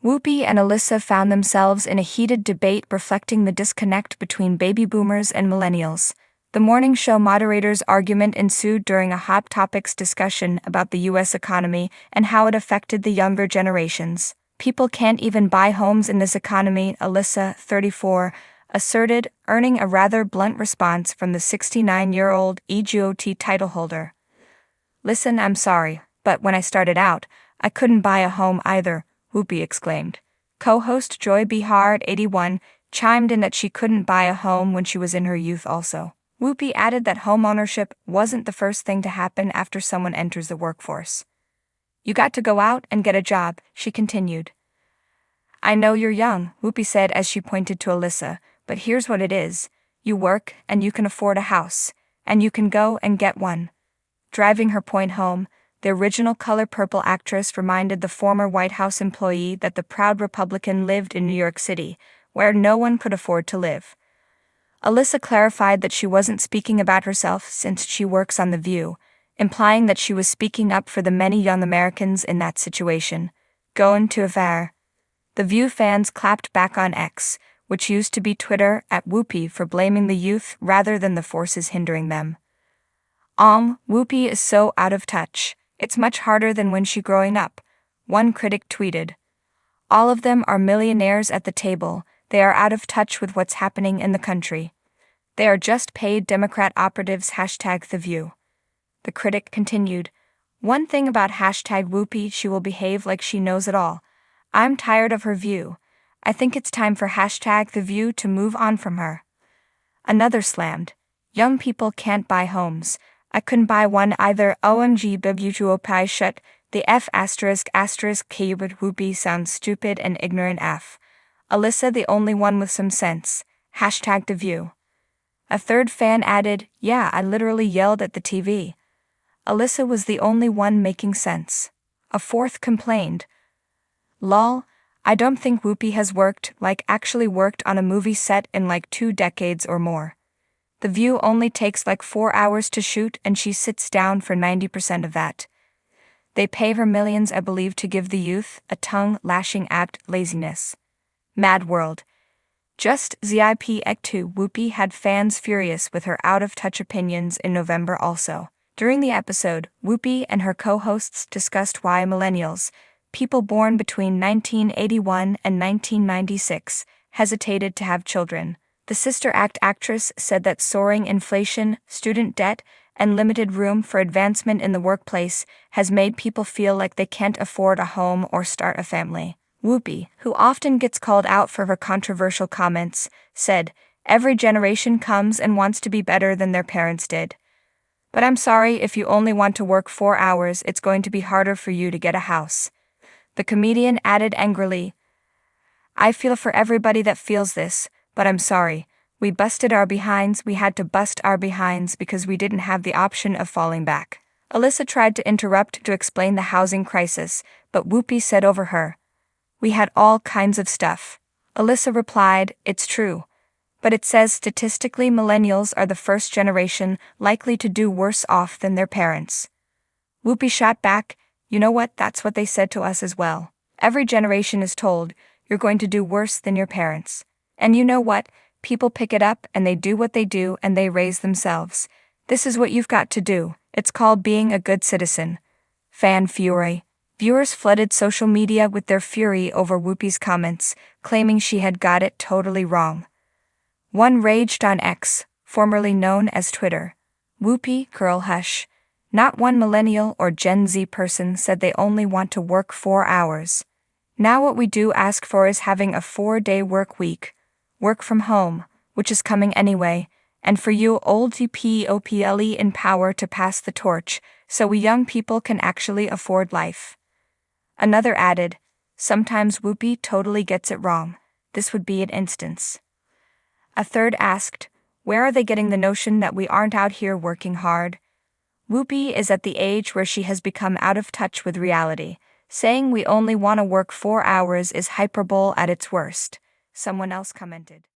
Whoopi and Alyssa found themselves in a heated debate reflecting the disconnect between baby boomers and millennials. The morning show moderator's argument ensued during a hot topics discussion about the U.S. economy and how it affected the younger generations. People can't even buy homes in this economy, Alyssa, 34, asserted, earning a rather blunt response from the 69-year-old EGOT title holder. "Listen, I'm sorry, but when I started out, I couldn't buy a home either," Whoopi exclaimed. Co-host Joy Behar, 81, chimed in that she couldn't buy a home when she was in her youth also. Whoopi added that homeownership wasn't the first thing to happen after someone enters the workforce. "You got to go out and get a job," she continued. "I know you're young," Whoopi said as she pointed to Alyssa, "but here's what it is. You work, and you can afford a house, and you can go and get one." Driving her point home, the original Color Purple actress reminded the former White House employee that the proud Republican lived in New York City, where no one could afford to live. Alyssa clarified that she wasn't speaking about herself since she works on The View, implying that she was speaking up for the many young Americans in that situation. "Going to a fair." The View fans clapped back on X, which used to be Twitter, at Whoopi for blaming the youth rather than the forces hindering them. Whoopi is so out of touch. It's much harder than when she growing up," one critic tweeted. "All of them are millionaires at the table. They are out of touch with what's happening in the country. They are just paid Democrat operatives. #The View." The critic continued, "One thing about #Whoopi, she will behave like she knows it all. I'm tired of her view. I think it's time for #The View to move on from her." Another slammed, "Young people can't buy homes. I couldn't buy one either. OMG bibutuopi shut the F ***K but Whoopi sounds stupid and ignorant F. Alyssa the only one with some sense. #The View." A third fan added, "Yeah, I literally yelled at the TV. Alyssa was the only one making sense." A fourth complained, "Lol, I don't think Whoopi has actually worked on a movie set in 2 decades or more. The View only takes 4 hours to shoot and she sits down for 90% of that. They pay her millions, I believe, to give the youth a tongue-lashing apt laziness." Mad World. Just ZIP-2 Whoopi had fans furious with her out-of-touch opinions in November also. During the episode, Whoopi and her co-hosts discussed why millennials, people born between 1981 and 1996, hesitated to have children. The Sister Act actress said that soaring inflation, student debt, and limited room for advancement in the workplace has made people feel like they can't afford a home or start a family. Whoopi, who often gets called out for her controversial comments, said, "Every generation comes and wants to be better than their parents did. But I'm sorry, if you only want to work 4 hours, it's going to be harder for you to get a house." The comedian added angrily, "I feel for everybody that feels this, but I'm sorry. We busted our behinds. We had to bust our behinds because we didn't have the option of falling back." Alyssa tried to interrupt to explain the housing crisis, but Whoopi said over her, "We had all kinds of stuff." Alyssa replied, "It's true. But it says statistically millennials are the first generation likely to do worse off than their parents." Whoopi shot back, "You know what, that's what they said to us as well. Every generation is told, you're going to do worse than your parents. And you know what, people pick it up and they do what they do and they raise themselves. This is what you've got to do. It's called being a good citizen." Fan fury. Viewers flooded social media with their fury over Whoopi's comments, claiming she had got it totally wrong. One raged on X, formerly known as Twitter, "Whoopi, girl hush. Not one millennial or Gen Z person said they only want to work 4 hours. Now what we do ask for is having a 4-day work week. Work from home, which is coming anyway, and for you old people in power to pass the torch, so we young people can actually afford life." Another added, "Sometimes Whoopi totally gets it wrong. This would be an instance." A third asked, "Where are they getting the notion that we aren't out here working hard?" Whoopi is at the age where she has become out of touch with reality. Saying we only want to work 4 hours is hyperbole at its worst, someone else commented.